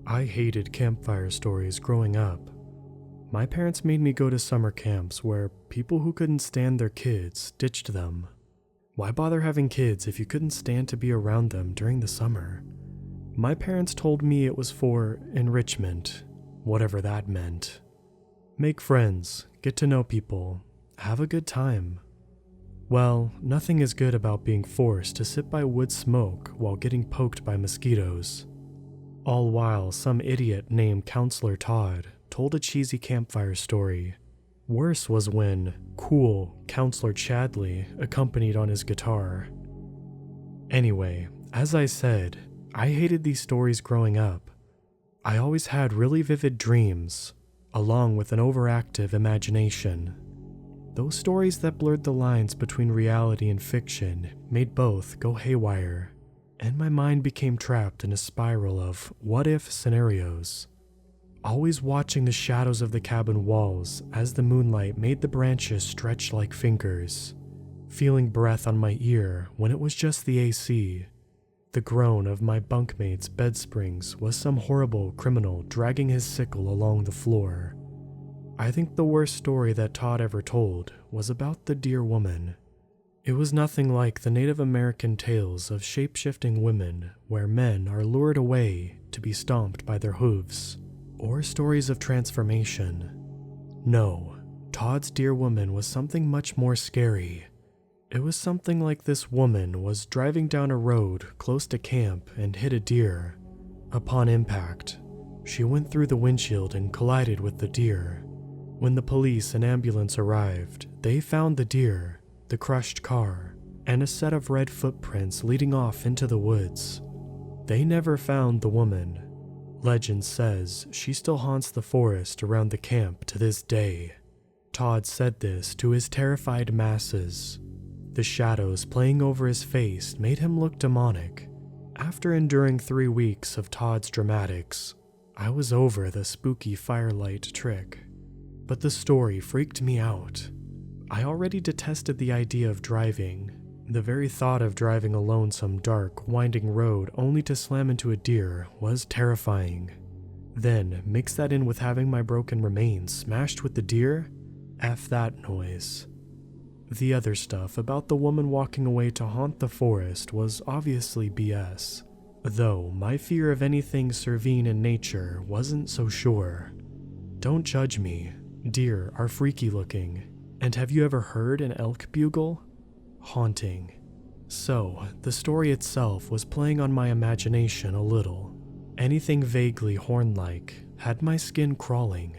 I hated campfire stories growing up. My parents made me go to summer camps where people who couldn't stand their kids ditched them. Why bother having kids if you couldn't stand to be around them during the summer? My parents told me it was for enrichment, whatever that meant. Make friends, get to know people, have a good time. Well, nothing is good about being forced to sit by wood smoke while getting poked by mosquitoes. All while some idiot named Counselor Todd told a cheesy campfire story. Worse was when cool Counselor Chadley accompanied on his guitar. Anyway, as I said, I hated these stories growing up. I always had really vivid dreams, along with an overactive imagination. Those stories that blurred the lines between reality and fiction made both go haywire, and my mind became trapped in a spiral of what-if scenarios. Always watching the shadows of the cabin walls as the moonlight made the branches stretch like fingers, feeling breath on my ear when it was just the AC. The groan of my bunkmate's bed springs was some horrible criminal dragging his sickle along the floor. I think the worst story that Todd ever told was about the deer woman. It was nothing like the Native American tales of shape-shifting women where men are lured away to be stomped by their hooves, or stories of transformation. No, Todd's deer woman was something much more scary. It was something like this woman was driving down a road close to camp and hit a deer. Upon impact, she went through the windshield and collided with the deer. When the police and ambulance arrived, they found the deer, the crushed car, and a set of red footprints leading off into the woods. They never found the woman. Legend says she still haunts the forest around the camp to this day. Todd said this to his terrified masses. The shadows playing over his face made him look demonic. After enduring 3 weeks of Todd's dramatics, I was over the spooky firelight trick. But the story freaked me out. I already detested the idea of driving. The very thought of driving alone some dark, winding road only to slam into a deer was terrifying. Then, mix that in with having my broken remains smashed with the deer? F that noise. The other stuff about the woman walking away to haunt the forest was obviously BS, though my fear of anything Servine in nature wasn't so sure. Don't judge me. Deer are freaky looking, and have you ever heard an elk bugle? Haunting. So, the story itself was playing on my imagination a little. Anything vaguely horn-like had my skin crawling,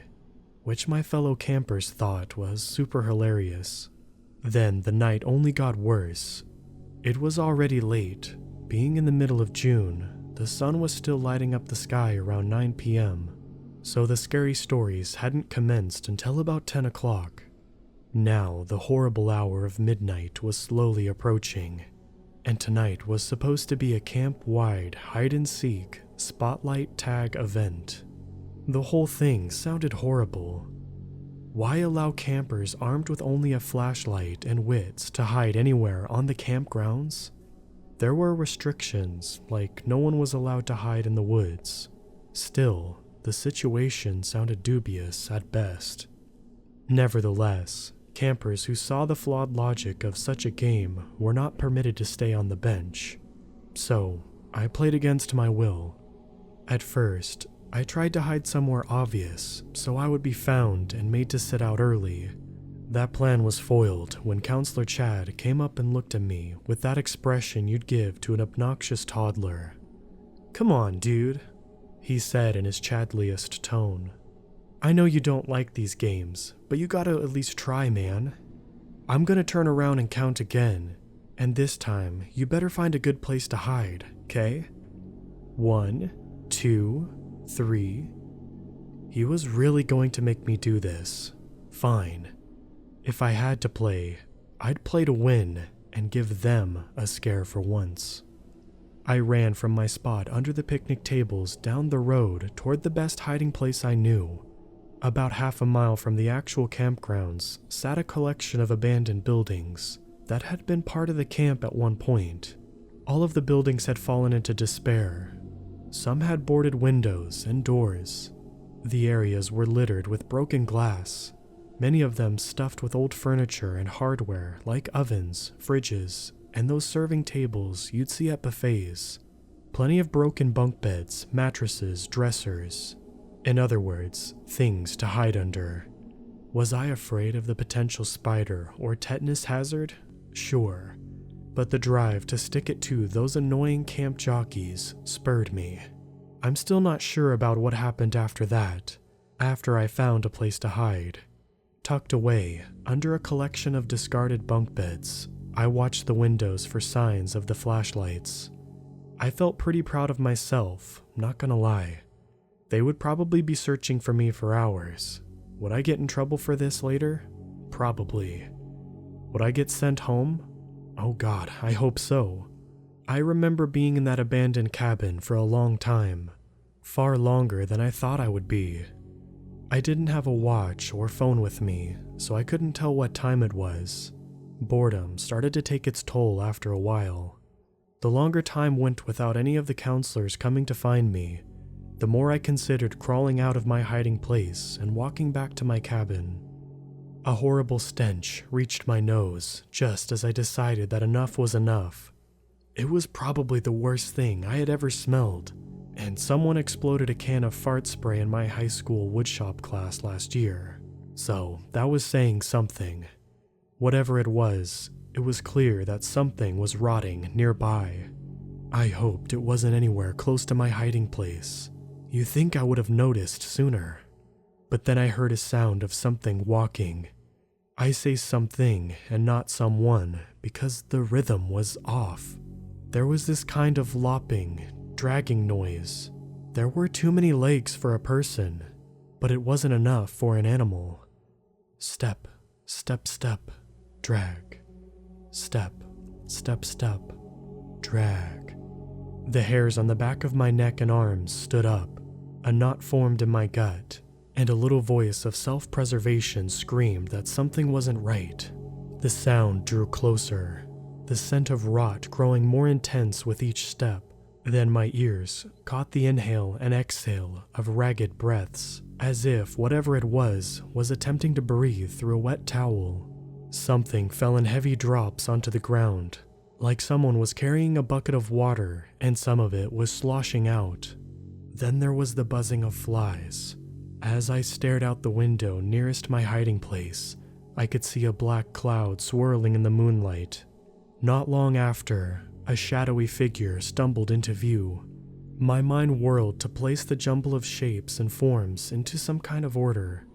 which my fellow campers thought was super hilarious. Then the night only got worse. It was already late. Being in the middle of June, the sun was still lighting up the sky around 9 p.m., so the scary stories hadn't commenced until about 10 o'clock. Now the horrible hour of midnight was slowly approaching, and tonight was supposed to be a camp-wide hide-and-seek spotlight tag event. The whole thing sounded horrible. Why allow campers armed with only a flashlight and wits to hide anywhere on the campgrounds? There were restrictions, like no one was allowed to hide in the woods. Still, the situation sounded dubious at best. Nevertheless, campers who saw the flawed logic of such a game were not permitted to stay on the bench. So, I played against my will. At first, I tried to hide somewhere obvious so I would be found and made to sit out early. That plan was foiled when Counselor Chad came up and looked at me with that expression you'd give to an obnoxious toddler. "Come on, dude," he said in his Chadliest tone. "I know you don't like these games, but you gotta at least try, man. I'm gonna turn around and count again, and this time you better find a good place to hide, 'kay? 1, 2, 3. He was really going to make me do this. Fine. If I had to play, I'd play to win and give them a scare for once. I ran from my spot under the picnic tables down the road toward the best hiding place I knew. About half a mile from the actual campgrounds sat a collection of abandoned buildings that had been part of the camp at one point. All of the buildings had fallen into despair. Some had boarded windows and doors. The areas were littered with broken glass, many of them stuffed with old furniture and hardware like ovens, fridges, and those serving tables you'd see at buffets. Plenty of broken bunk beds, mattresses, dressers. In other words, things to hide under. Was I afraid of the potential spider or tetanus hazard? Sure. But the drive to stick it to those annoying camp jockeys spurred me. I'm still not sure about what happened after that, after I found a place to hide. Tucked away, under a collection of discarded bunk beds, I watched the windows for signs of the flashlights. I felt pretty proud of myself, not gonna lie. They would probably be searching for me for hours. Would I get in trouble for this later? Probably. Would I get sent home? Oh God, I hope so. I remember being in that abandoned cabin for a long time, far longer than I thought I would be. I didn't have a watch or phone with me, so I couldn't tell what time it was. Boredom started to take its toll after a while. The longer time went without any of the counselors coming to find me, the more I considered crawling out of my hiding place and walking back to my cabin. A horrible stench reached my nose just as I decided that enough was enough. It was probably the worst thing I had ever smelled, and someone exploded a can of fart spray in my high school woodshop class last year. So that was saying something. Whatever it was clear that something was rotting nearby. I hoped it wasn't anywhere close to my hiding place. You'd think I would have noticed sooner. But then I heard a sound of something walking. I say something and not someone because the rhythm was off. There was this kind of lopping, dragging noise. There were too many legs for a person, but it wasn't enough for an animal. Step, step, step, drag. Step, step, step, drag. The hairs on the back of my neck and arms stood up. A knot formed in my gut, and a little voice of self-preservation screamed that something wasn't right. The sound drew closer, the scent of rot growing more intense with each step. Then my ears caught the inhale and exhale of ragged breaths, as if whatever it was attempting to breathe through a wet towel. Something fell in heavy drops onto the ground, like someone was carrying a bucket of water and some of it was sloshing out. Then there was the buzzing of flies. As I stared out the window nearest my hiding place, I could see a black cloud swirling in the moonlight. Not long after, a shadowy figure stumbled into view. My mind whirled to place the jumble of shapes and forms into some kind of order.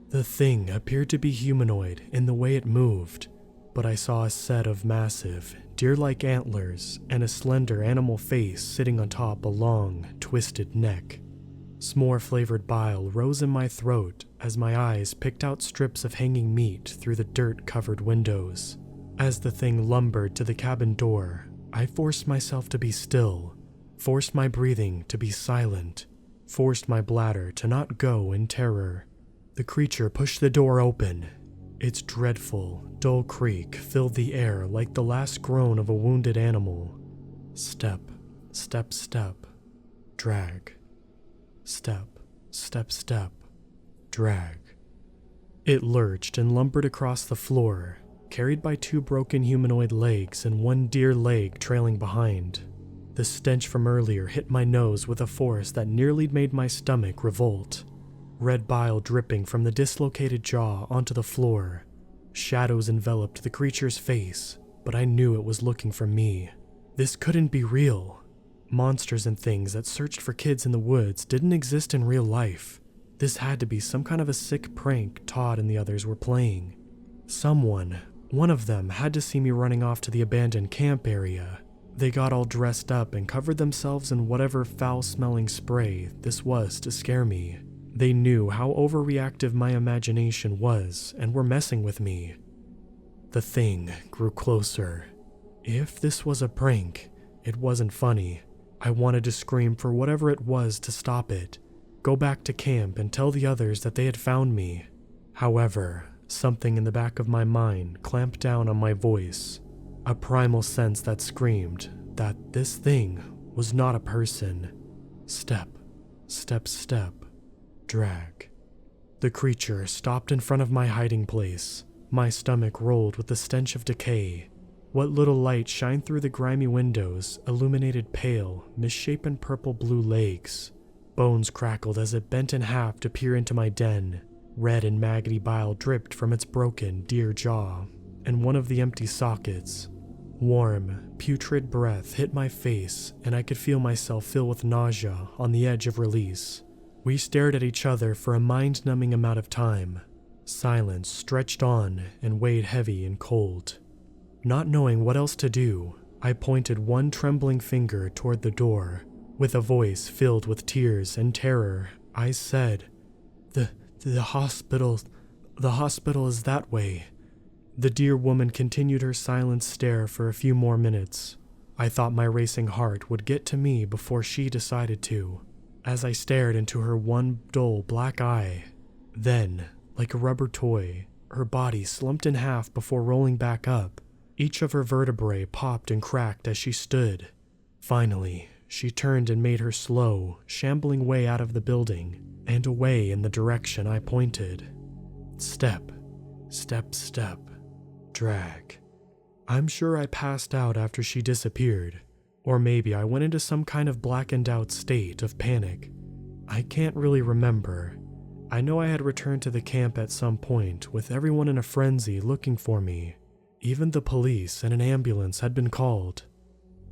The thing appeared to be humanoid in the way it moved, but I saw a set of massive, deer-like antlers and a slender animal face sitting on top a long, twisted neck. S'more-flavored bile rose in my throat as my eyes picked out strips of hanging meat through the dirt-covered windows. As the thing lumbered to the cabin door, I forced myself to be still, forced my breathing to be silent, forced my bladder to not go in terror. The creature pushed the door open. Its dreadful, dull creak filled the air like the last groan of a wounded animal. Step, step, step, drag. Step, step, step, drag. It lurched and lumbered across the floor, carried by two broken humanoid legs and one deer leg trailing behind. The stench from earlier hit my nose with a force that nearly made my stomach revolt. Red bile dripping from the dislocated jaw onto the floor. Shadows enveloped the creature's face, but I knew it was looking for me. This couldn't be real. Monsters and things that searched for kids in the woods didn't exist in real life. This had to be some kind of a sick prank Todd and the others were playing. Someone, one of them, had to see me running off to the abandoned camp area. They got all dressed up and covered themselves in whatever foul-smelling spray this was to scare me. They knew how overreactive my imagination was and were messing with me. The thing grew closer. If this was a prank, it wasn't funny. I wanted to scream for whatever it was to stop it, go back to camp and tell the others that they had found me. However, something in the back of my mind clamped down on my voice, a primal sense that screamed that this thing was not a person. Step, step, step, drag. The creature stopped in front of my hiding place. My stomach rolled with the stench of decay. What little light shined through the grimy windows illuminated pale, misshapen purple-blue legs. Bones crackled as it bent in half to peer into my den. Red and maggoty bile dripped from its broken, deer jaw and one of the empty sockets. Warm, putrid breath hit my face, and I could feel myself fill with nausea on the edge of release. We stared at each other for a mind-numbing amount of time. Silence stretched on and weighed heavy and cold. Not knowing what else to do, I pointed one trembling finger toward the door. With a voice filled with tears and terror, I said, The hospital is that way." The dear woman continued her silent stare for a few more minutes. I thought my racing heart would get to me before she decided to, as I stared into her one dull black eye. Then, like a rubber toy, her body slumped in half before rolling back up. Each of her vertebrae popped and cracked as she stood. Finally, she turned and made her slow, shambling way out of the building and away in the direction I pointed. Step, step, step, drag. I'm sure I passed out after she disappeared, or maybe I went into some kind of blackened out state of panic. I can't really remember. I know I had returned to the camp at some point with everyone in a frenzy looking for me. Even the police and an ambulance had been called.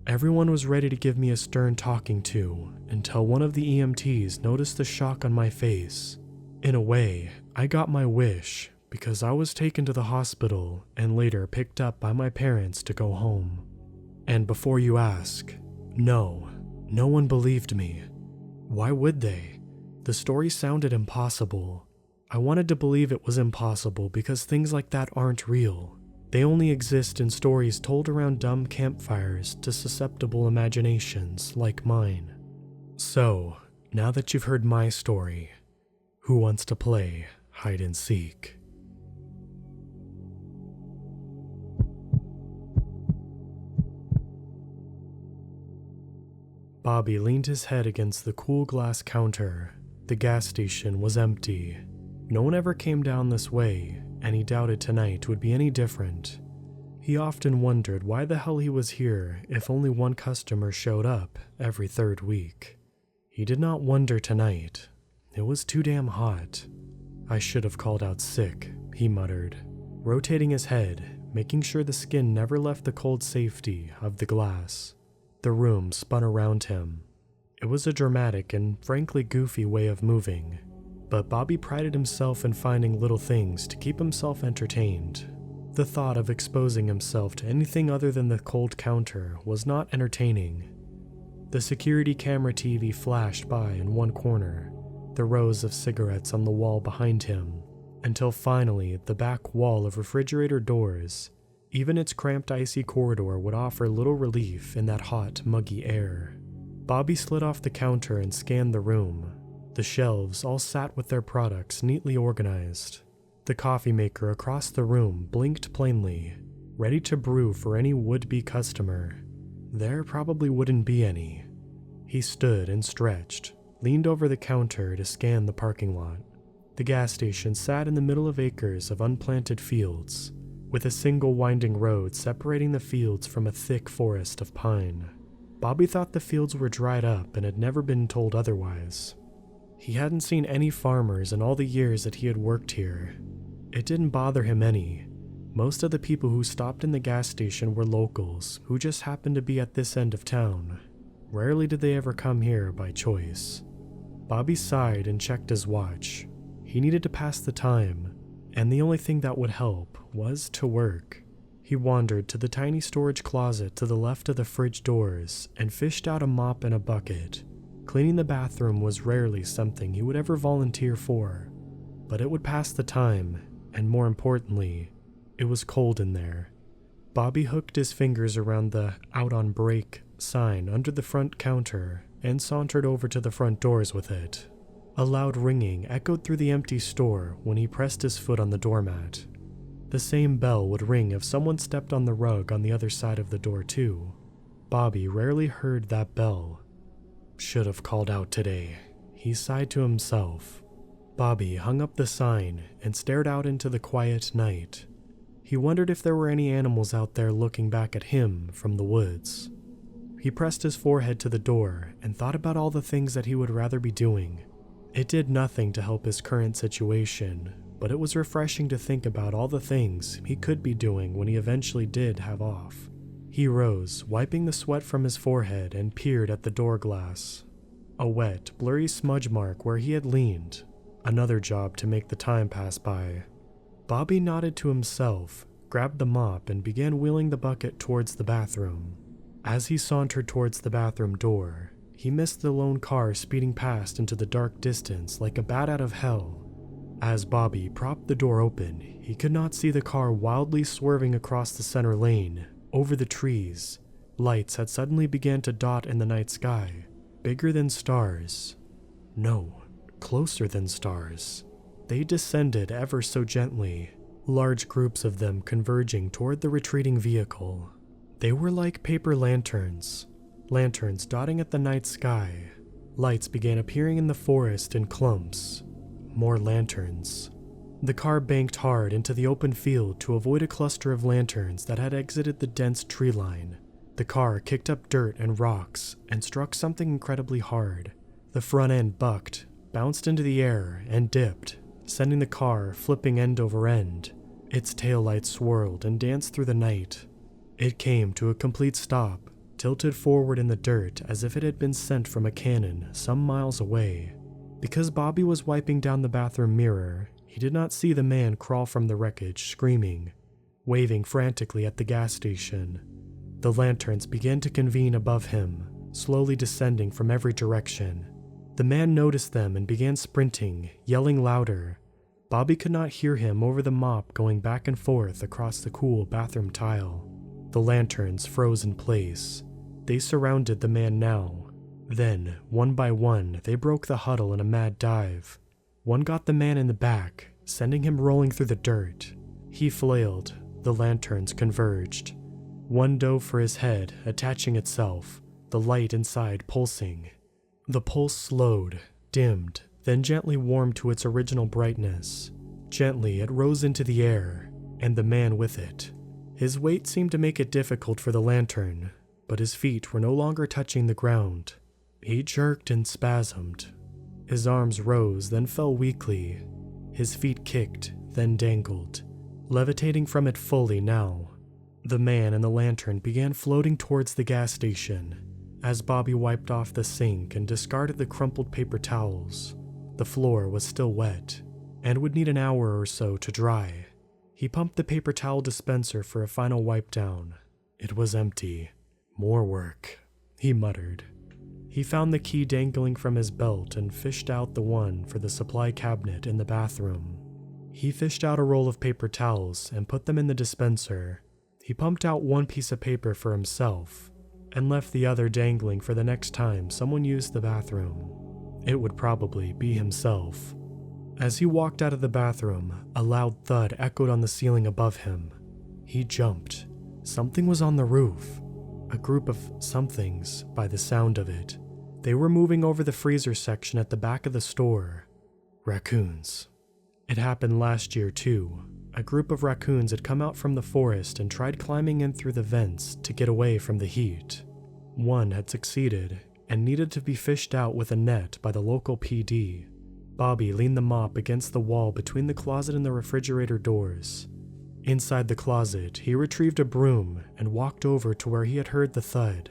Everyone was ready to give me a stern talking to until one of the EMTs noticed the shock on my face. In a way, I got my wish because I was taken to the hospital and later picked up by my parents to go home. And before you ask, no one believed me. Why would they? The story sounded impossible. I wanted to believe it was impossible because things like that aren't real. They only exist in stories told around dumb campfires to susceptible imaginations like mine. So, now that you've heard my story, who wants to play hide and seek? Bobby leaned his head against the cool glass counter. The gas station was empty. No one ever came down this way, and he doubted tonight would be any different. He often wondered why the hell he was here if only one customer showed up every third week. He did not wonder tonight. It was too damn hot. I should have called out sick, he muttered, rotating his head, making sure the skin never left the cold safety of the glass. The room spun around him. It was a dramatic and frankly goofy way of moving, but Bobby prided himself in finding little things to keep himself entertained. The thought of exposing himself to anything other than the cold counter was not entertaining. The security camera TV flashed by in one corner, the rows of cigarettes on the wall behind him, until finally the back wall of refrigerator doors. Even its cramped icy corridor would offer little relief in that hot, muggy air. Bobby slid off the counter and scanned the room. The shelves all sat with their products neatly organized. The coffee maker across the room blinked plainly, ready to brew for any would-be customer. There probably wouldn't be any. He stood and stretched, leaned over the counter to scan the parking lot. The gas station sat in the middle of acres of unplanted fields, with a single winding road separating the fields from a thick forest of pine. Bobby thought the fields were dried up and had never been told otherwise. He hadn't seen any farmers in all the years that he had worked here. It didn't bother him any. Most of the people who stopped in the gas station were locals who just happened to be at this end of town. Rarely did they ever come here by choice. Bobby sighed and checked his watch. He needed to pass the time, and the only thing that would help was to work. He wandered to the tiny storage closet to the left of the fridge doors and fished out a mop and a bucket. Cleaning the bathroom was rarely something he would ever volunteer for, but it would pass the time, and more importantly, it was cold in there. Bobby hooked his fingers around the "Out on Break" sign under the front counter and sauntered over to the front doors with it. A loud ringing echoed through the empty store when he pressed his foot on the doormat. The same bell would ring if someone stepped on the rug on the other side of the door too. Bobby rarely heard that bell. Should have called out today, he sighed to himself. Bobby hung up the sign and stared out into the quiet night. He wondered if there were any animals out there looking back at him from the woods. He pressed his forehead to the door and thought about all the things that he would rather be doing. It did nothing to help his current situation, but it was refreshing to think about all the things he could be doing when he eventually did have off. He rose, wiping the sweat from his forehead, and peered at the door glass. A wet, blurry smudge mark where he had leaned. Another job to make the time pass by. Bobby nodded to himself, grabbed the mop, and began wheeling the bucket towards the bathroom. As he sauntered towards the bathroom door, he missed the lone car speeding past into the dark distance like a bat out of hell. As Bobby propped the door open, he could not see the car wildly swerving across the center lane, over the trees. Lights had suddenly began to dot in the night sky, bigger than stars. No, closer than stars. They descended ever so gently, large groups of them converging toward the retreating vehicle. They were like paper lanterns dotting at the night sky. Lights began appearing in the forest in clumps. More lanterns. The car banked hard into the open field to avoid a cluster of lanterns that had exited the dense tree line. The car kicked up dirt and rocks and struck something incredibly hard. The front end bucked, bounced into the air, and dipped, sending the car flipping end over end. Its taillights swirled and danced through the night. It came to a complete stop, tilted forward in the dirt as if it had been sent from a cannon some miles away. Because Bobby was wiping down the bathroom mirror, he did not see the man crawl from the wreckage, screaming, waving frantically at the gas station. The lanterns began to convene above him, slowly descending from every direction. The man noticed them and began sprinting, yelling louder. Bobby could not hear him over the mop going back and forth across the cool bathroom tile. The lanterns froze in place. They surrounded the man now. Then, one by one, they broke the huddle in a mad dive. One got the man in the back, sending him rolling through the dirt. He flailed. The lanterns converged. One dove for his head, attaching itself, the light inside pulsing. The pulse slowed, dimmed, then gently warmed to its original brightness. Gently, it rose into the air, and the man with it. His weight seemed to make it difficult for the lantern, but his feet were no longer touching the ground. He jerked and spasmed. His arms rose, then fell weakly. His feet kicked, then dangled, levitating from it fully now. The man and the lantern began floating towards the gas station. As Bobby wiped off the sink and discarded the crumpled paper towels, the floor was still wet and would need an hour or so to dry. He pumped the paper towel dispenser for a final wipe down. It was empty. More work, he muttered. He found the key dangling from his belt and fished out the one for the supply cabinet in the bathroom. He fished out a roll of paper towels and put them in the dispenser. He pumped out one piece of paper for himself and left the other dangling for the next time someone used the bathroom. It would probably be himself. As he walked out of the bathroom, a loud thud echoed on the ceiling above him. He jumped. Something was on the roof. A group of somethings, by the sound of it. They were moving over the freezer section at the back of the store. Raccoons. It happened last year too. A group of raccoons had come out from the forest and tried climbing in through the vents to get away from the heat. One had succeeded and needed to be fished out with a net by the local PD. Bobby leaned the mop against the wall between the closet and the refrigerator doors. Inside the closet, he retrieved a broom and walked over to where he had heard the thud.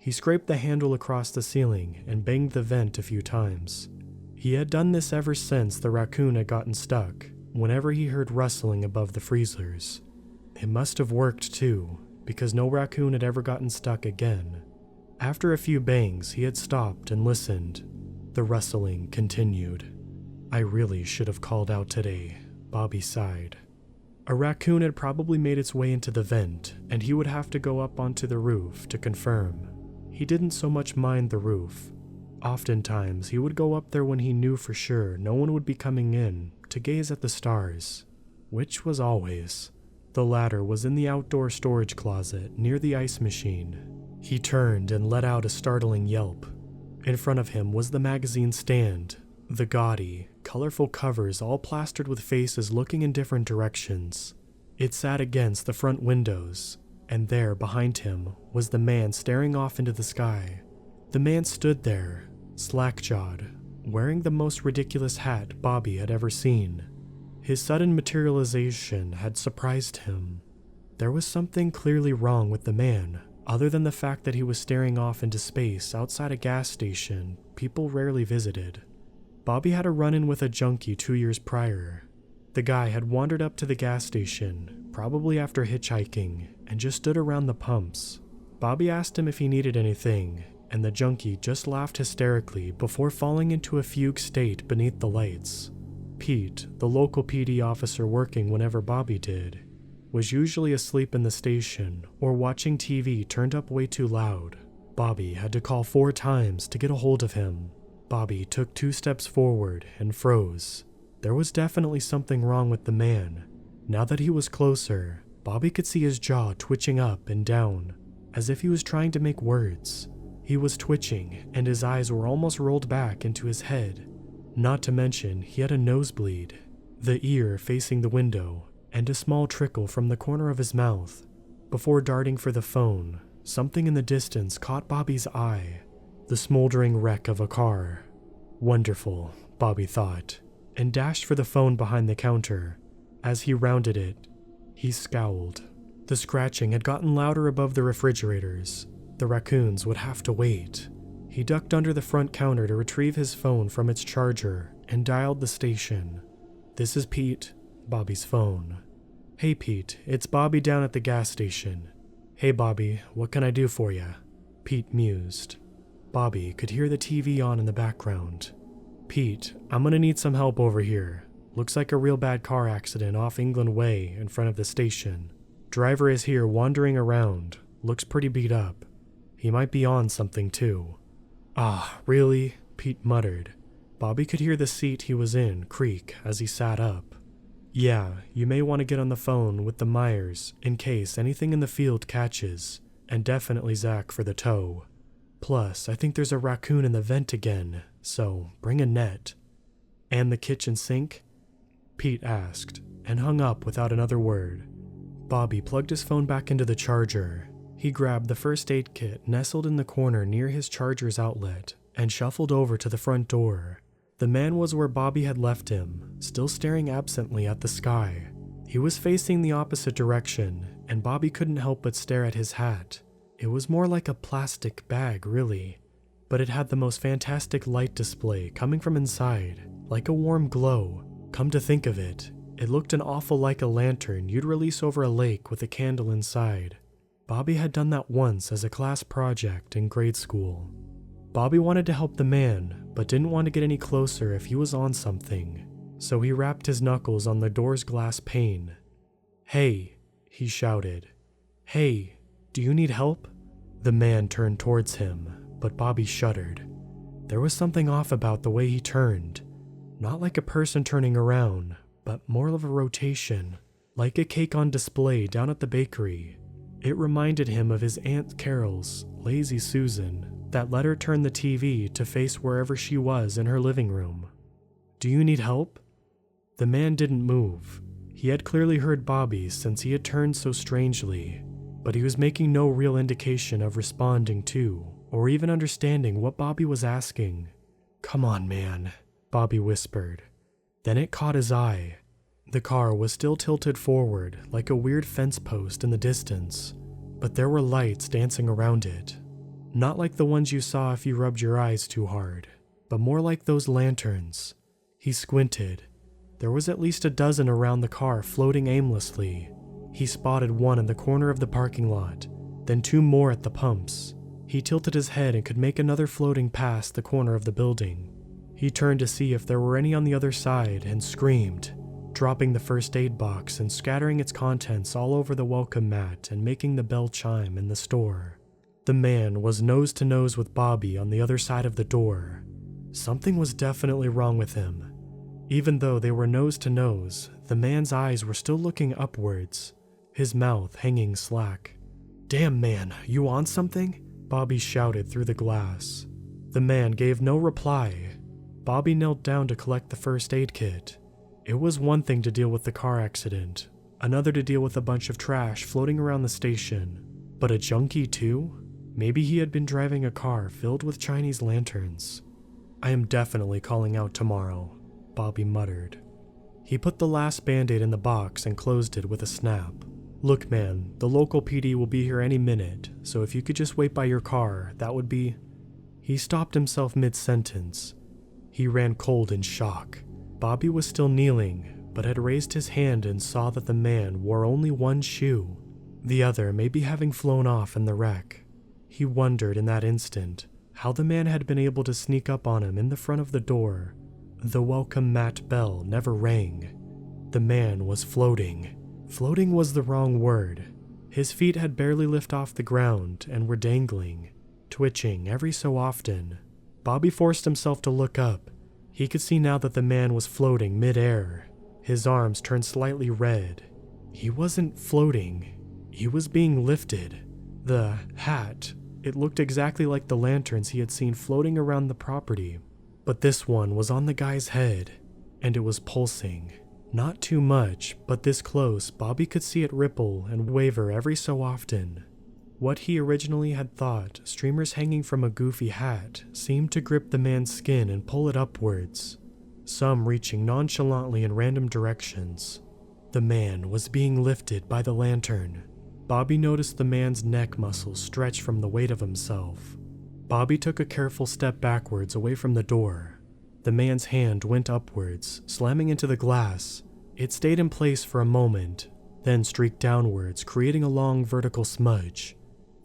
He scraped the handle across the ceiling and banged the vent a few times. He had done this ever since the raccoon had gotten stuck, whenever he heard rustling above the freezers. It must have worked too, because no raccoon had ever gotten stuck again. After a few bangs, he had stopped and listened. The rustling continued. I really should have called out today, Bobby sighed. A raccoon had probably made its way into the vent, and he would have to go up onto the roof to confirm. He didn't so much mind the roof. Oftentimes, he would go up there when he knew for sure no one would be coming in to gaze at the stars, which was always. The ladder was in the outdoor storage closet near the ice machine. He turned and let out a startling yelp. In front of him was the magazine stand, the gaudy, colorful covers all plastered with faces looking in different directions. It sat against the front windows, and there behind him was the man staring off into the sky. The man stood there, slack-jawed, wearing the most ridiculous hat Bobby had ever seen. His sudden materialization had surprised him. There was something clearly wrong with the man, other than the fact that he was staring off into space outside a gas station people rarely visited. Bobby had a run-in with a junkie 2 years prior. The guy had wandered up to the gas station, probably after hitchhiking, and just stood around the pumps. Bobby asked him if he needed anything, and the junkie just laughed hysterically before falling into a fugue state beneath the lights. Pete, the local PD officer working whenever Bobby did, was usually asleep in the station or watching TV turned up way too loud. Bobby had to call 4 times to get a hold of him. Bobby took 2 steps forward and froze. There was definitely something wrong with the man. Now that he was closer, Bobby could see his jaw twitching up and down, as if he was trying to make words. He was twitching, and his eyes were almost rolled back into his head. Not to mention, he had a nosebleed, the ear facing the window, and a small trickle from the corner of his mouth. Before darting for the phone, something in the distance caught Bobby's eye. The smoldering wreck of a car. Wonderful, Bobby thought, and dashed for the phone behind the counter. As he rounded it, he scowled. The scratching had gotten louder above the refrigerators. The raccoons would have to wait. He ducked under the front counter to retrieve his phone from its charger and dialed the station. "This is Pete," Bobby's phone. "Hey Pete, it's Bobby down at the gas station." "Hey Bobby, what can I do for ya?" Pete mused. Bobby could hear the TV on in the background. "Pete, I'm gonna need some help over here. Looks like a real bad car accident off England Way in front of the station. Driver is here wandering around. Looks pretty beat up. He might be on something too." "Ah, really?" Pete muttered. Bobby could hear the seat he was in creak as he sat up. "Yeah, you may want to get on the phone with the Myers in case anything in the field catches, and definitely Zach for the tow. Plus, I think there's a raccoon in the vent again, so bring a net." "And the kitchen sink?" Pete asked, and hung up without another word. Bobby plugged his phone back into the charger. He grabbed the first aid kit nestled in the corner near his charger's outlet, and shuffled over to the front door. The man was where Bobby had left him, still staring absently at the sky. He was facing the opposite direction, and Bobby couldn't help but stare at his hat. It was more like a plastic bag, really, but it had the most fantastic light display coming from inside, like a warm glow. Come to think of it, it looked an awful like a lantern you'd release over a lake with a candle inside. Bobby had done that once as a class project in grade school. Bobby wanted to help the man, but didn't want to get any closer if he was on something, so he rapped his knuckles on the door's glass pane. "Hey," he shouted. "Hey, do you need help?" The man turned towards him, but Bobby shuddered. There was something off about the way he turned. Not like a person turning around, but more of a rotation, like a cake on display down at the bakery. It reminded him of his Aunt Carol's Lazy Susan that let her turn the TV to face wherever she was in her living room. "Do you need help?" The man didn't move. He had clearly heard Bobby since he had turned so strangely, but he was making no real indication of responding to, or even understanding what Bobby was asking. "Come on, man," Bobby whispered. Then it caught his eye. The car was still tilted forward like a weird fence post in the distance, but there were lights dancing around it. Not like the ones you saw if you rubbed your eyes too hard, but more like those lanterns. He squinted. There was at least a dozen around the car floating aimlessly. He spotted one in the corner of the parking lot, then 2 more at the pumps. He tilted his head and could make another floating past the corner of the building. He turned to see if there were any on the other side and screamed, dropping the first aid box and scattering its contents all over the welcome mat and making the bell chime in the store. The man was nose to nose with Bobby on the other side of the door. Something was definitely wrong with him. Even though they were nose to nose, the man's eyes were still looking upwards, his mouth hanging slack. "Damn man, you on something?" Bobby shouted through the glass. The man gave no reply. Bobby knelt down to collect the first aid kit. It was one thing to deal with the car accident, another to deal with a bunch of trash floating around the station. But a junkie too? Maybe he had been driving a car filled with Chinese lanterns. I am definitely calling out tomorrow, Bobby muttered. He put the last band-aid in the box and closed it with a snap. Look man, the local PD will be here any minute, so if you could just wait by your car, that would be... He stopped himself mid-sentence. He ran cold in shock. Bobby was still kneeling, but had raised his hand and saw that the man wore only one shoe, the other maybe having flown off in the wreck. He wondered in that instant how the man had been able to sneak up on him in the front of the door. The welcome mat bell never rang. The man was floating. Floating was the wrong word. His feet had barely lifted off the ground and were dangling, twitching every so often. Bobby forced himself to look up. He could see now that the man was floating mid-air. His arms turned slightly red. He wasn't floating. He was being lifted. The hat, it looked exactly like the lanterns he had seen floating around the property. But this one was on the guy's head, and it was pulsing. Not too much, but this close, Bobby could see it ripple and waver every so often. What he originally had thought, streamers hanging from a goofy hat, seemed to grip the man's skin and pull it upwards, some reaching nonchalantly in random directions. The man was being lifted by the lantern. Bobby noticed the man's neck muscles stretch from the weight of himself. Bobby took a careful step backwards away from the door. The man's hand went upwards, slamming into the glass. It stayed in place for a moment, then streaked downwards, creating a long vertical smudge.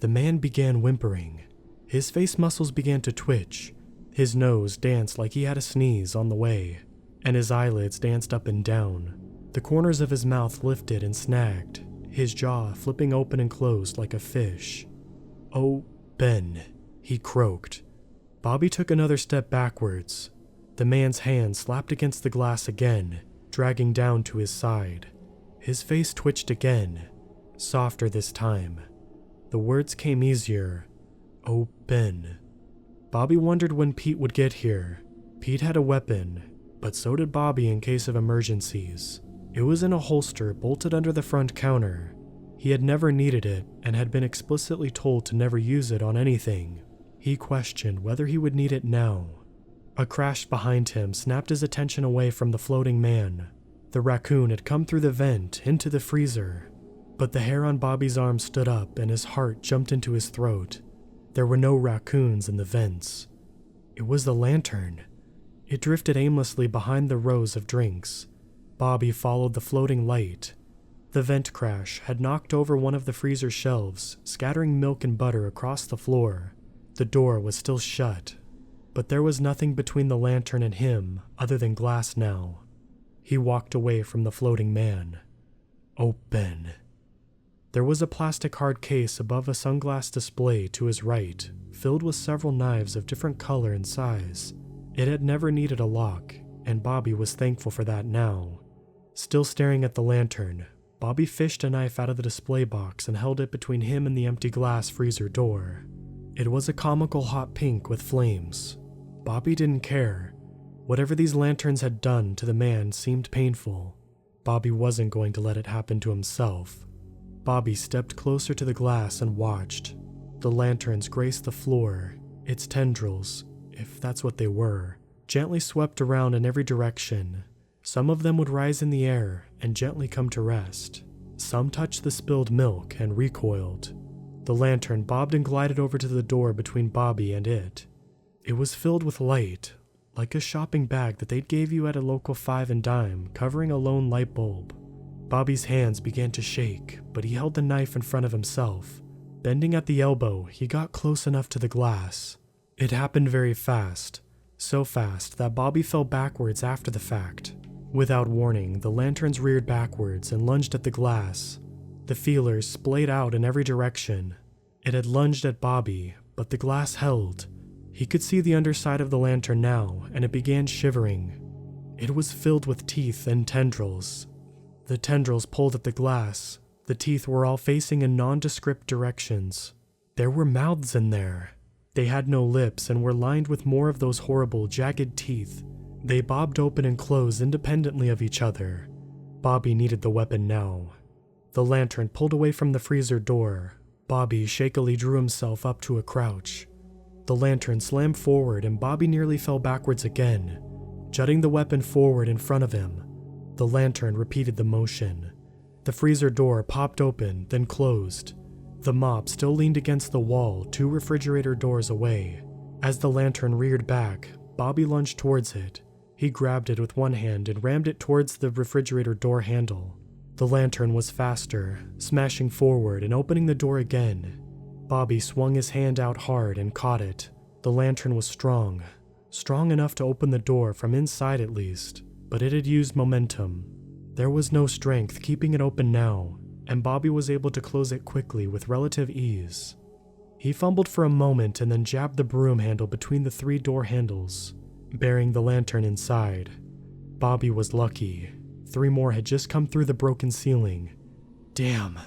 The man began whimpering. His face muscles began to twitch. His nose danced like he had a sneeze on the way, and his eyelids danced up and down. The corners of his mouth lifted and snagged, his jaw flipping open and closed like a fish. "Oh, Ben," he croaked. Bobby took another step backwards. The man's hand slapped against the glass again, dragging down to his side. His face twitched again, softer this time. The words came easier. "Oh, Ben." Bobby wondered when Pete would get here. Pete had a weapon, but so did Bobby in case of emergencies. It was in a holster bolted under the front counter. He had never needed it and had been explicitly told to never use it on anything. He questioned whether he would need it now. A crash behind him snapped his attention away from the floating man. The raccoon had come through the vent into the freezer, but the hair on Bobby's arm stood up and his heart jumped into his throat. There were no raccoons in the vents. It was the lantern. It drifted aimlessly behind the rows of drinks. Bobby followed the floating light. The vent crash had knocked over one of the freezer shelves, scattering milk and butter across the floor. The door was still shut, but there was nothing between the lantern and him other than glass now. He walked away from the floating man. "Oh, Ben." There was a plastic hard case above a sunglass display to his right, filled with several knives of different color and size. It had never needed a lock, and Bobby was thankful for that now. Still staring at the lantern, Bobby fished a knife out of the display box and held it between him and the empty glass freezer door. It was a comical hot pink with flames. Bobby didn't care. Whatever these lanterns had done to the man seemed painful. Bobby wasn't going to let it happen to himself. Bobby stepped closer to the glass and watched. The lanterns graced the floor, its tendrils, if that's what they were, gently swept around in every direction. Some of them would rise in the air and gently come to rest. Some touched the spilled milk and recoiled. The lantern bobbed and glided over to the door between Bobby and it. It was filled with light, like a shopping bag that they'd gave you at a local 5 and dime covering a lone light bulb. Bobby's hands began to shake, but he held the knife in front of himself. Bending at the elbow, he got close enough to the glass. It happened very fast, so fast that Bobby fell backwards after the fact. Without warning, the lanterns reared backwards and lunged at the glass. The feelers splayed out in every direction. It had lunged at Bobby, but the glass held. He could see the underside of the lantern now, and it began shivering. It was filled with teeth and tendrils. The tendrils pulled at the glass. The teeth were all facing in nondescript directions. There were mouths in there. They had no lips and were lined with more of those horrible, jagged teeth. They bobbed open and closed independently of each other. Bobby needed the weapon now. The lantern pulled away from the freezer door. Bobby shakily drew himself up to a crouch. The lantern slammed forward and Bobby nearly fell backwards again, jutting the weapon forward in front of him. The lantern repeated the motion. The freezer door popped open, then closed. The mop still leaned against the wall, 2 refrigerator doors away. As the lantern reared back, Bobby lunged towards it. He grabbed it with one hand and rammed it towards the refrigerator door handle. The lantern was faster, smashing forward and opening the door again. Bobby swung his hand out hard and caught it. The lantern was strong enough to open the door from inside at least, but it had used momentum. There was no strength keeping it open now, and Bobby was able to close it quickly with relative ease. He fumbled for a moment and then jabbed the broom handle between the 3 door handles, burying the lantern inside. Bobby was lucky. 3 more had just come through the broken ceiling. Damn,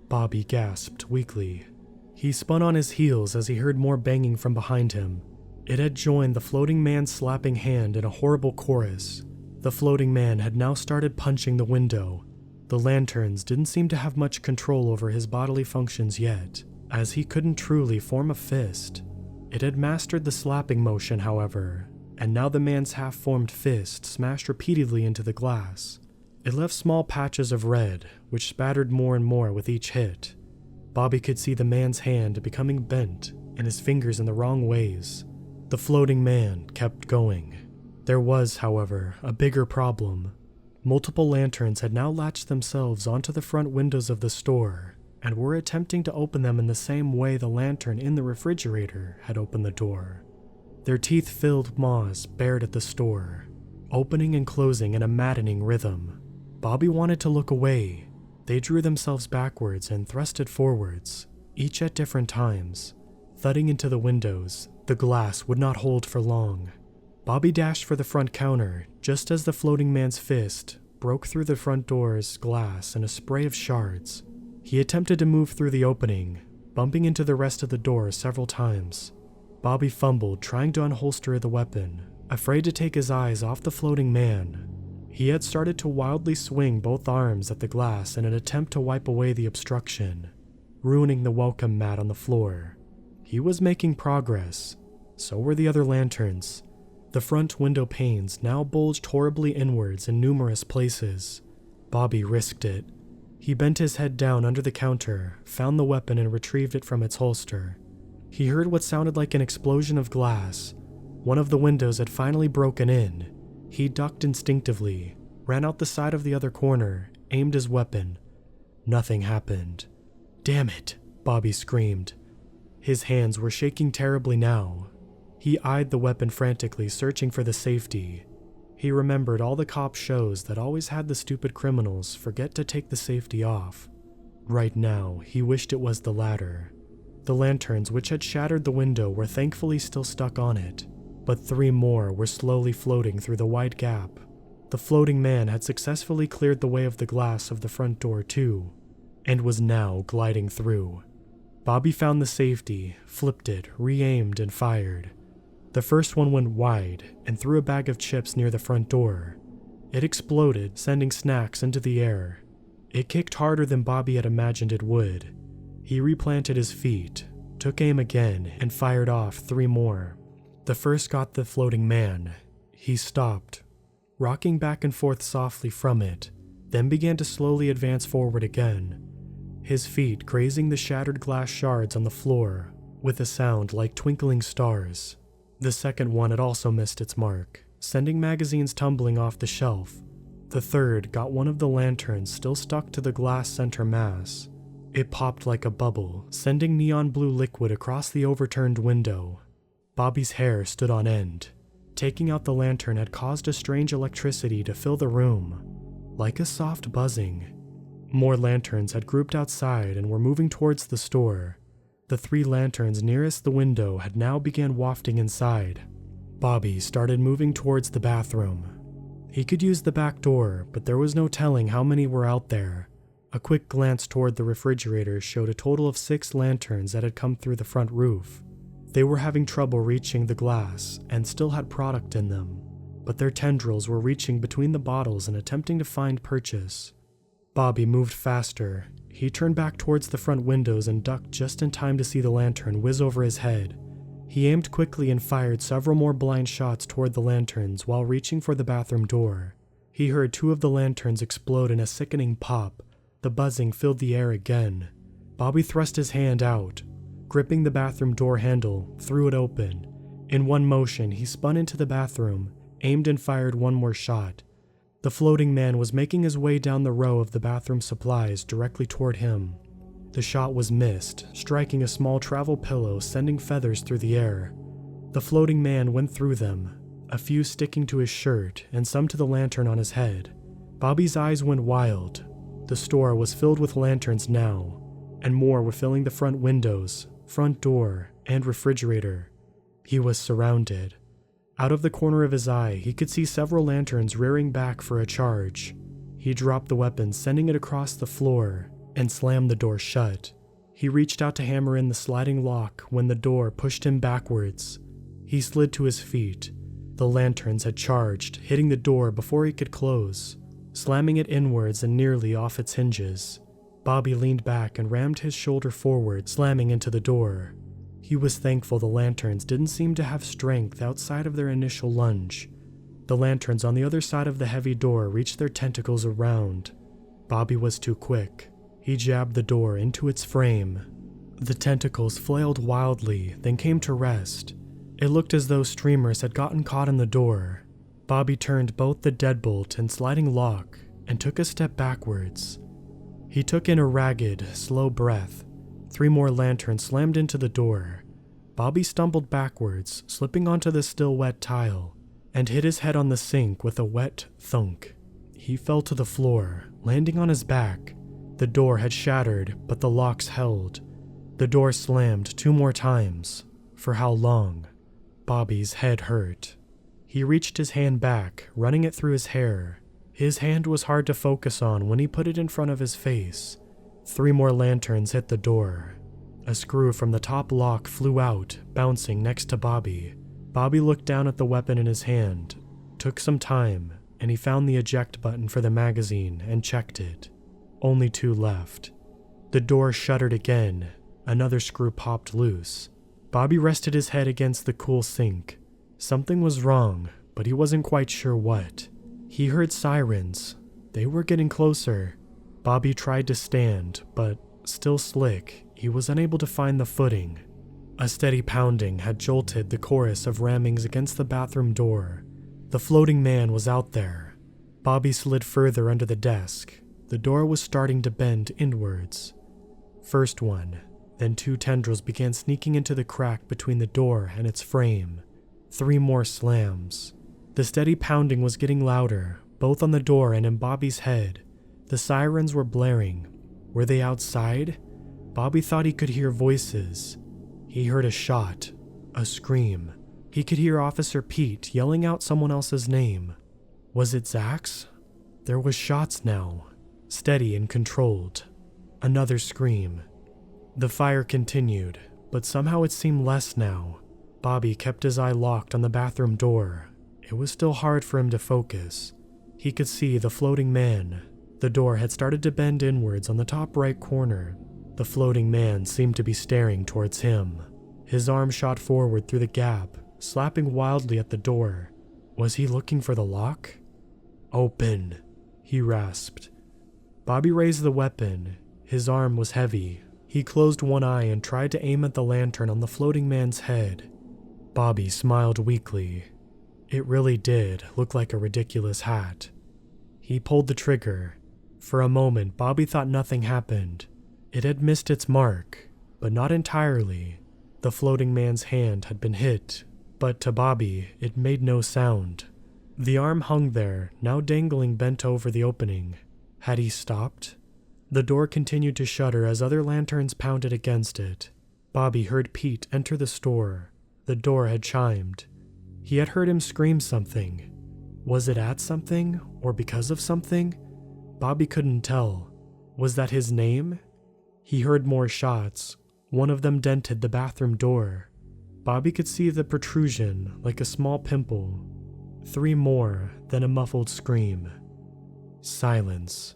Bobby gasped weakly. He spun on his heels as he heard more banging from behind him. It had joined the floating man's slapping hand in a horrible chorus. The floating man had now started punching the window. The lanterns didn't seem to have much control over his bodily functions yet, as he couldn't truly form a fist. It had mastered the slapping motion, however, and now the man's half-formed fist smashed repeatedly into the glass. It left small patches of red, which spattered more and more with each hit. Bobby could see the man's hand becoming bent and his fingers in the wrong ways. The floating man kept going. There was, however, a bigger problem. Multiple lanterns had now latched themselves onto the front windows of the store and were attempting to open them in the same way the lantern in the refrigerator had opened the door. Their teeth-filled maws bared at the store, opening and closing in a maddening rhythm. Bobby wanted to look away. They drew themselves backwards and thrusted forwards, each at different times. Thudding into the windows, the glass would not hold for long. Bobby dashed for the front counter just as the floating man's fist broke through the front door's glass in a spray of shards. He attempted to move through the opening, bumping into the rest of the door several times. Bobby fumbled, trying to unholster the weapon, afraid to take his eyes off the floating man. He had started to wildly swing both arms at the glass in an attempt to wipe away the obstruction, ruining the welcome mat on the floor. He was making progress. So were the other lanterns. The front window panes now bulged horribly inwards in numerous places. Bobby risked it. He bent his head down under the counter, found the weapon and retrieved it from its holster. He heard what sounded like an explosion of glass. One of the windows had finally broken in. He ducked instinctively, ran out the side of the other corner, aimed his weapon. Nothing happened. "Damn it," Bobby screamed. His hands were shaking terribly now. He eyed the weapon frantically, searching for the safety. He remembered all the cop shows that always had the stupid criminals forget to take the safety off. Right now, he wished it was the latter. The lanterns which had shattered the window were thankfully still stuck on it, but 3 more were slowly floating through the wide gap. The floating man had successfully cleared the way of the glass of the front door too, and was now gliding through. Bobby found the safety, flipped it, re-aimed, and fired. The first one went wide and threw a bag of chips near the front door. It exploded, sending snacks into the air. It kicked harder than Bobby had imagined it would. He replanted his feet, took aim again, and fired off 3 more. The first got the floating man. He stopped, rocking back and forth softly from it, then began to slowly advance forward again, his feet grazing the shattered glass shards on the floor with a sound like twinkling stars. The second one had also missed its mark, sending magazines tumbling off the shelf. The third got one of the lanterns still stuck to the glass center mass. It popped like a bubble, sending neon blue liquid across the overturned window. Bobby's hair stood on end. Taking out the lantern had caused a strange electricity to fill the room, like a soft buzzing. More lanterns had grouped outside and were moving towards the store. The 3 lanterns nearest the window had now began wafting inside. Bobby started moving towards the bathroom. He could use the back door, but there was no telling how many were out there. A quick glance toward the refrigerator showed a total of 6 lanterns that had come through the front roof. They were having trouble reaching the glass and still had product in them, but their tendrils were reaching between the bottles and attempting to find purchase. Bobby moved faster. He turned back towards the front windows and ducked just in time to see the lantern whiz over his head. He aimed quickly and fired several more blind shots toward the lanterns while reaching for the bathroom door. He heard 2 of the lanterns explode in a sickening pop. The buzzing filled the air again. Bobby thrust his hand out, gripping the bathroom door handle, threw it open. In one motion, he spun into the bathroom, aimed and fired one more shot. The floating man was making his way down the row of the bathroom supplies directly toward him. The shot was missed, striking a small travel pillow, sending feathers through the air. The floating man went through them, a few sticking to his shirt and some to the lantern on his head. Bobby's eyes went wild. The store was filled with lanterns now, and more were filling the front windows, front door, and refrigerator. He was surrounded. Out of the corner of his eye, he could see several lanterns rearing back for a charge. He dropped the weapon, sending it across the floor, and slammed the door shut. He reached out to hammer in the sliding lock when the door pushed him backwards. He slid to his feet. The lanterns had charged, hitting the door before he could close, slamming it inwards and nearly off its hinges. Bobby leaned back and rammed his shoulder forward, slamming into the door. He was thankful the lanterns didn't seem to have strength outside of their initial lunge. The lanterns on the other side of the heavy door reached their tentacles around. Bobby was too quick. He jabbed the door into its frame. The tentacles flailed wildly, then came to rest. It looked as though streamers had gotten caught in the door. Bobby turned both the deadbolt and sliding lock and took a step backwards. He took in a ragged, slow breath. 3 more lanterns slammed into the door. Bobby stumbled backwards, slipping onto the still wet tile, and hit his head on the sink with a wet thunk. He fell to the floor, landing on his back. The door had shattered, but the locks held. The door slammed 2 more times. For how long? Bobby's head hurt. He reached his hand back, running it through his hair. His hand was hard to focus on when he put it in front of his face. 3 more lanterns hit the door. A screw from the top lock flew out, bouncing next to Bobby. Bobby looked down at the weapon in his hand. Took some time, and he found the eject button for the magazine and checked it. Only 2 left. The door shuttered again. Another screw popped loose. Bobby rested his head against the cool sink. Something was wrong, but he wasn't quite sure what. He heard sirens. They were getting closer. Bobby tried to stand, but, still slick, he was unable to find the footing. A steady pounding had jolted the chorus of rammings against the bathroom door. The floating man was out there. Bobby slid further under the desk. The door was starting to bend inwards. First one, then 2 tendrils began sneaking into the crack between the door and its frame. 3 more slams. The steady pounding was getting louder, both on the door and in Bobby's head. The sirens were blaring. Were they outside? Bobby thought he could hear voices. He heard a shot, a scream. He could hear Officer Pete yelling out someone else's name. Was it Zach's? There was shots now, steady and controlled. Another scream. The fire continued, but somehow it seemed less now. Bobby kept his eye locked on the bathroom door. It was still hard for him to focus. He could see the floating man. The door had started to bend inwards on the top right corner. The floating man seemed to be staring towards him. His arm shot forward through the gap, slapping wildly at the door. Was he looking for the lock? "Open," he rasped. Bobby raised the weapon. His arm was heavy. He closed one eye and tried to aim at the lantern on the floating man's head. Bobby smiled weakly. It really did look like a ridiculous hat. He pulled the trigger. For a moment, Bobby thought nothing happened. It had missed its mark, but not entirely. The floating man's hand had been hit, but to Bobby, it made no sound. The arm hung there, now dangling bent over the opening. Had he stopped? The door continued to shudder as other lanterns pounded against it. Bobby heard Pete enter the store. The door had chimed. He had heard him scream something. Was it at something, or because of something? Bobby couldn't tell. Was that his name? He heard more shots. One of them dented the bathroom door. Bobby could see the protrusion like a small pimple. 3 more, then a muffled scream. Silence.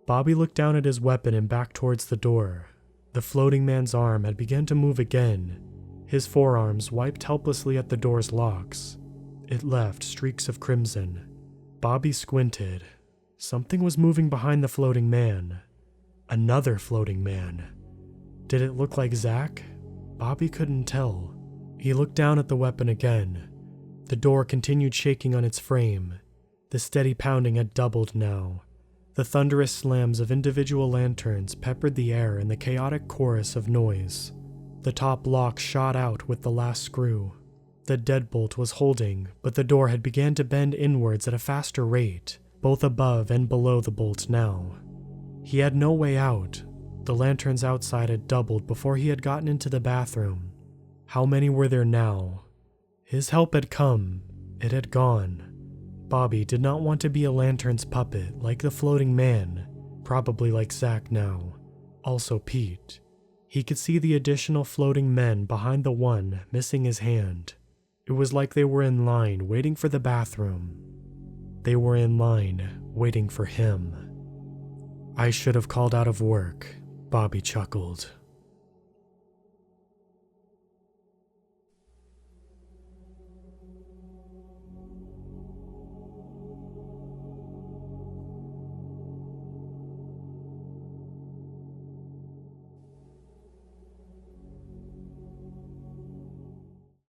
Bobby looked down at his weapon and back towards the door. The floating man's arm had begun to move again. His forearms wiped helplessly at the door's locks. It left streaks of crimson. Bobby squinted. Something was moving behind the floating man. Another floating man. Did it look like Zach? Bobby couldn't tell. He looked down at the weapon again. The door continued shaking on its frame. The steady pounding had doubled now. The thunderous slams of individual lanterns peppered the air in the chaotic chorus of noise. The top lock shot out with the last screw. The deadbolt was holding, but the door had begun to bend inwards at a faster rate, both above and below the bolt now. He had no way out. The lanterns outside had doubled before he had gotten into the bathroom. How many were there now? His help had come. It had gone. Bobby did not want to be a lantern's puppet like the floating man, probably like Zach now. Also Pete. He could see the additional floating men behind the one missing his hand. It was like they were in line waiting for the bathroom. They were in line waiting for him. I should have called out of work, Bobby chuckled.